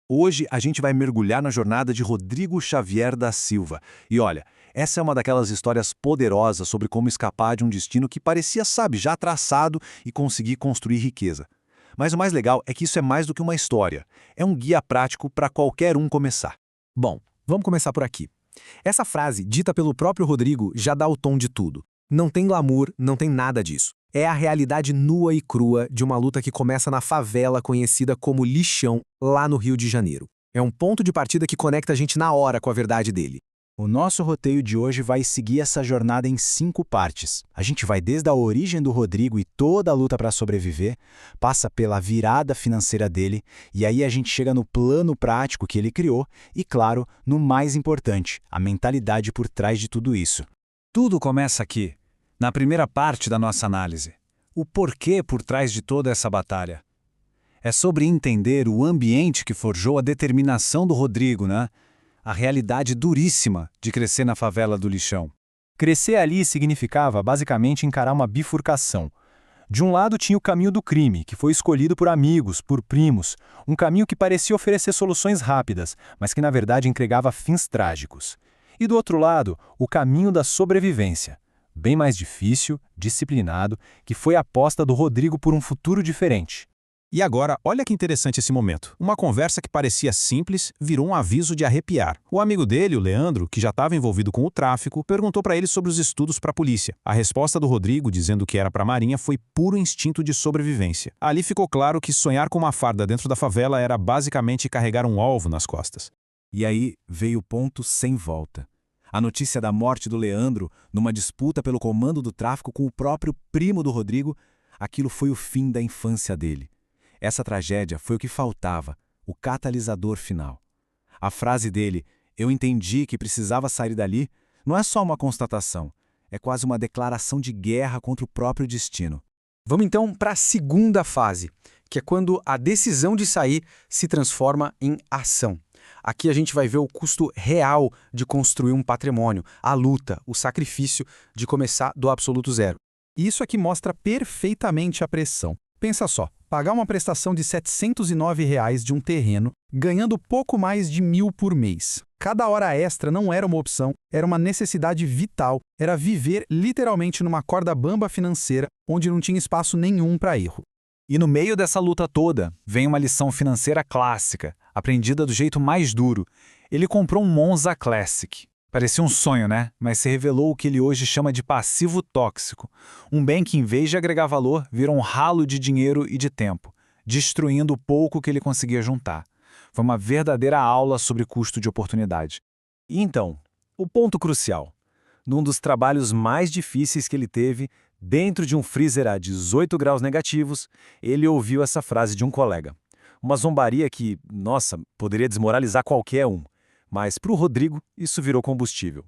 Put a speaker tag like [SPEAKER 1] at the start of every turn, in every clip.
[SPEAKER 1] Hoje a gente vai mergulhar na jornada de Rodrigo Xavier da Silva. E olha, essa é uma daquelas histórias poderosas sobre como escapar de um destino que parecia, sabe, já traçado e conseguir construir riqueza. Mas o mais legal é que isso é mais do que uma história. É um guia prático para qualquer um começar.
[SPEAKER 2] Bom, vamos começar por aqui. Essa frase, dita pelo próprio Rodrigo, já dá o tom de tudo. Não tem glamour, não tem nada disso. É a realidade nua e crua de uma luta que começa na favela conhecida como Lixão, lá no Rio de Janeiro. É um ponto de partida que conecta a gente na hora com a verdade dele.
[SPEAKER 3] O nosso roteiro de hoje vai seguir essa jornada em 5 partes. A gente vai desde a origem do Rodrigo e toda a luta para sobreviver, passa pela virada financeira dele, e aí a gente chega no plano prático que ele criou e, claro, no mais importante, a mentalidade por trás de tudo isso.
[SPEAKER 4] Tudo começa aqui, na primeira parte da nossa análise. O porquê por trás de toda essa batalha. É sobre entender o ambiente que forjou a determinação do Rodrigo, né? A realidade duríssima de crescer na favela do Lixão.
[SPEAKER 5] Crescer ali significava basicamente encarar uma bifurcação. De um lado tinha o caminho do crime, que foi escolhido por amigos, por primos, um caminho que parecia oferecer soluções rápidas, mas que na verdade entregava fins trágicos. E do outro lado, o caminho da sobrevivência, bem mais difícil, disciplinado, que foi a aposta do Rodrigo por um futuro diferente.
[SPEAKER 6] E agora, olha que interessante esse momento. Uma conversa que parecia simples virou um aviso de arrepiar. O amigo dele, o Leandro, que já estava envolvido com o tráfico, perguntou para ele sobre os estudos para a polícia. A resposta do Rodrigo, dizendo que era para a Marinha, foi puro instinto de sobrevivência. Ali ficou claro que sonhar com uma farda dentro da favela era basicamente carregar um alvo nas costas.
[SPEAKER 1] E aí veio o ponto sem volta. A notícia da morte do Leandro, numa disputa pelo comando do tráfico com o próprio primo do Rodrigo, aquilo foi o fim da infância dele. Essa tragédia foi o que faltava, o catalisador final. A frase dele, "eu entendi que precisava sair dali", não é só uma constatação, é quase uma declaração de guerra contra o próprio destino.
[SPEAKER 2] Vamos então para a segunda fase, que é quando a decisão de sair se transforma em ação. Aqui a gente vai ver o custo real de construir um patrimônio, a luta, o sacrifício de começar do absoluto zero.
[SPEAKER 7] E isso aqui mostra perfeitamente a pressão. Pensa só, pagar uma prestação de R$ 709 de um terreno, ganhando pouco mais de 1.000 por mês. Cada hora extra não era uma opção, era uma necessidade vital, era viver literalmente numa corda bamba financeira, onde não tinha espaço nenhum para erro.
[SPEAKER 4] E no meio dessa luta toda, vem uma lição financeira clássica, aprendida do jeito mais duro. Ele comprou um Monza Classic. Parecia um sonho, né? Mas se revelou o que ele hoje chama de passivo tóxico. Um bem que, em vez de agregar valor, vira um ralo de dinheiro e de tempo, destruindo o pouco que ele conseguia juntar. Foi uma verdadeira aula sobre custo de oportunidade. E então, o ponto crucial. Num dos trabalhos mais difíceis que ele teve, dentro de um freezer a 18 graus negativos, ele ouviu essa frase de um colega. Uma zombaria que, nossa, poderia desmoralizar qualquer um. Mas, para o Rodrigo, isso virou combustível.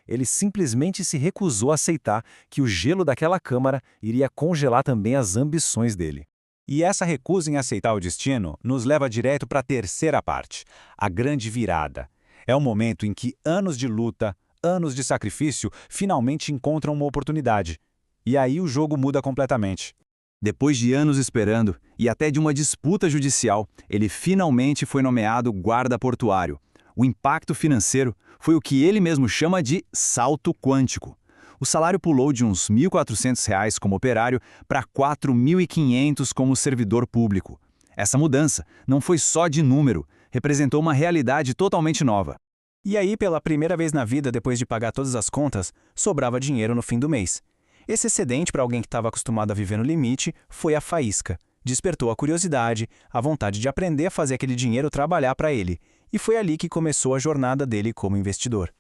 [SPEAKER 4] Ele simplesmente se recusou a aceitar que o gelo daquela câmara iria congelar também as ambições dele.
[SPEAKER 6] E essa recusa em aceitar o destino nos leva direto para a terceira parte, a grande virada. É o momento em que anos de luta, anos de sacrifício, finalmente encontram uma oportunidade. E aí o jogo muda completamente.
[SPEAKER 1] Depois de anos esperando, e até de uma disputa judicial, ele finalmente foi nomeado guarda portuário. O impacto financeiro foi o que ele mesmo chama de salto quântico. O salário pulou de uns R$ 1.400 como operário para R$ 4.500 como servidor público. Essa mudança não foi só de número, representou uma realidade totalmente nova.
[SPEAKER 5] E aí, pela primeira vez na vida, depois de pagar todas as contas, sobrava dinheiro no fim do mês. Esse excedente, para alguém que estava acostumado a viver no limite, foi a faísca. Despertou a curiosidade, a vontade de aprender a fazer aquele dinheiro trabalhar para ele. E foi ali que começou a jornada dele como investidor.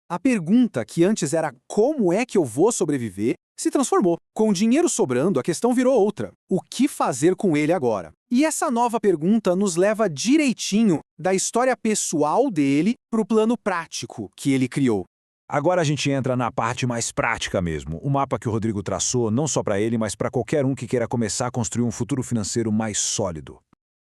[SPEAKER 7] A pergunta, que antes era "como é que eu vou sobreviver?", se transformou. Com o dinheiro sobrando, a questão virou outra. O que fazer com ele agora? E essa nova pergunta nos leva direitinho da história pessoal dele para o plano prático que ele criou.
[SPEAKER 6] Agora a gente entra na parte mais prática mesmo. O mapa que o Rodrigo traçou, não só para ele, mas para qualquer um que queira começar a construir um futuro financeiro mais sólido.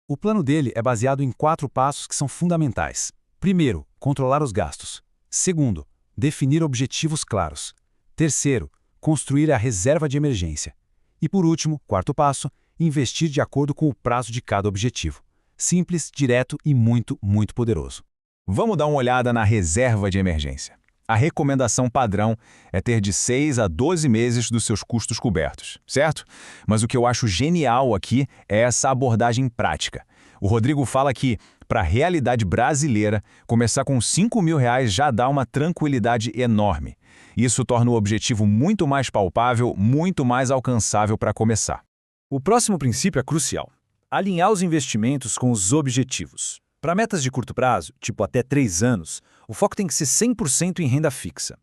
[SPEAKER 5] O plano dele é baseado em 4 passos que são fundamentais. Primeiro, controlar os gastos. Segundo, definir objetivos claros. Terceiro, construir a reserva de emergência. E por último, 4º passo, investir de acordo com o prazo de cada objetivo.
[SPEAKER 1] Simples, direto e muito, muito poderoso. Vamos dar uma olhada na reserva de emergência. A recomendação padrão é ter de 6 a 12 meses dos seus custos cobertos, certo? Mas o que eu acho genial aqui é essa abordagem prática. O Rodrigo fala que, para a realidade brasileira, começar com R$ 5.000 já dá uma tranquilidade enorme. Isso torna o objetivo muito mais palpável, muito mais alcançável para começar.
[SPEAKER 4] O próximo princípio é crucial: alinhar os investimentos com os objetivos. Para metas de curto prazo, tipo até 3 anos, o foco tem que ser 100% em renda fixa.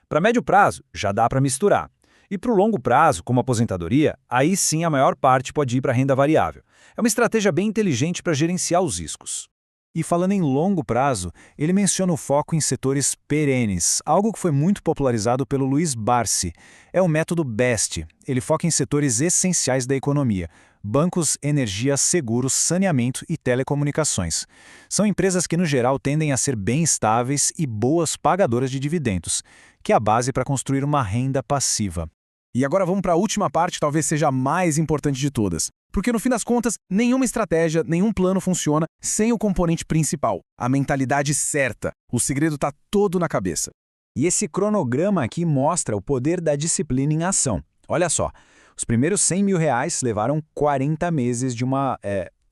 [SPEAKER 4] Para médio prazo, já dá para misturar. E para o longo prazo, como aposentadoria, aí sim a maior parte pode ir para a renda variável. É uma estratégia bem inteligente para gerenciar os riscos.
[SPEAKER 1] E falando em longo prazo, ele menciona o foco em setores perenes, algo que foi muito popularizado pelo Luiz Barsi. É o método BEST. Ele foca em setores essenciais da economia: bancos, energia, seguros, saneamento e telecomunicações. São empresas que, no geral, tendem a ser bem estáveis e boas pagadoras de dividendos, que é a base para construir uma renda passiva.
[SPEAKER 2] E agora vamos para a última parte, talvez seja a mais importante de todas. Porque no fim das contas, nenhuma estratégia, nenhum plano funciona sem o componente principal, a mentalidade certa. O segredo está todo na cabeça.
[SPEAKER 3] E esse cronograma aqui mostra o poder da disciplina em ação. Olha só, os primeiros R$ 100.000 levaram 40 meses de uma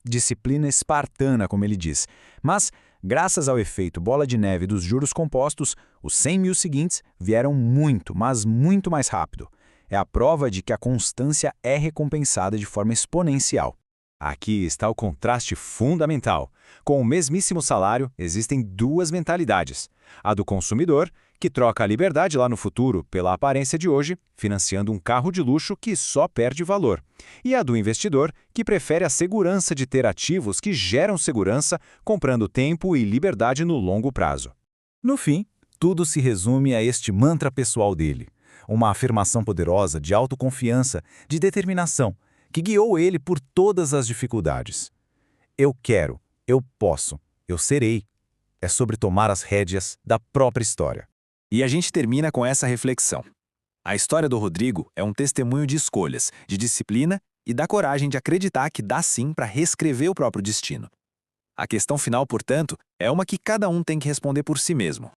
[SPEAKER 3] disciplina espartana, como ele diz. Mas, graças ao efeito bola de neve dos juros compostos, os 100 mil seguintes vieram muito, mas muito mais rápido. É a prova de que a constância é recompensada de forma exponencial. Aqui está o contraste fundamental. Com o mesmíssimo salário, existem duas mentalidades. A do consumidor, que troca a liberdade lá no futuro pela aparência de hoje, financiando um carro de luxo que só perde valor. E a do investidor, que prefere a segurança de ter ativos que geram segurança, comprando tempo e liberdade no longo prazo.
[SPEAKER 1] No fim, tudo se resume a este mantra pessoal dele. Uma afirmação poderosa de autoconfiança, de determinação, que guiou ele por todas as dificuldades. Eu quero, eu posso, eu serei. É sobre tomar as rédeas da própria história.
[SPEAKER 8] E a gente termina com essa reflexão. A história do Rodrigo é um testemunho de escolhas, de disciplina e da coragem de acreditar que dá sim para reescrever o próprio destino. A questão final, portanto, é uma que cada um tem que responder por si mesmo.